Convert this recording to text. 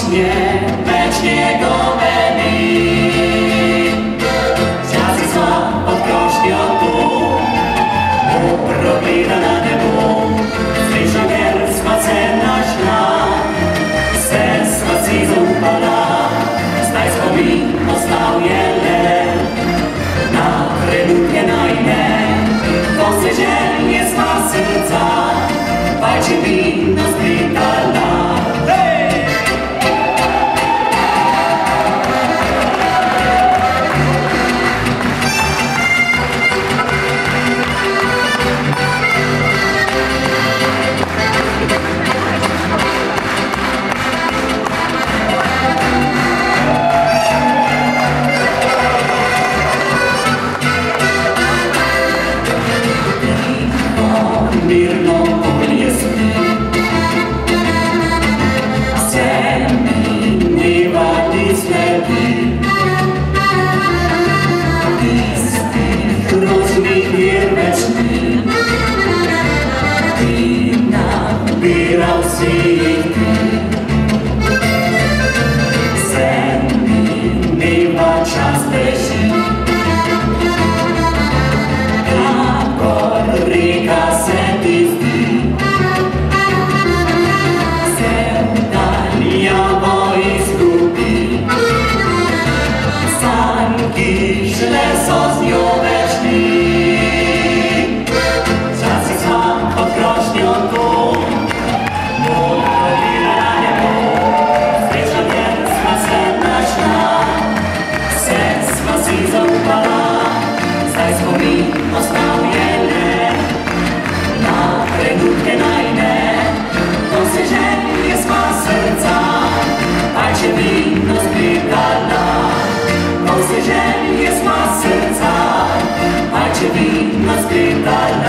rośnie, wecznie go meni. Časy sva odkrošnjo tu, uprogleda na nebu, sreća jer sva se našla, se sva si zaupala, zdaj spomin ostal je le, na trenutke najne, to se želje sva srca, pajče vino spritala. Mirno polje spi, se minivati sledi, istih ružnih mir večni, ti nabiral si ih ti. Se miniva čas beži, kako rika se ti zdi, se daljavo izgubi, sanki šle so z njo večni. Časih sva pod krošnjo tu, uprogleda na nebu, sreča jer sva se našla, se sva si zaupala, zdaj spomin ostal je le, na trenutke najne, to se želje sva srca, pajče vino spritala. To se želje sva srca, pajče vino spritala.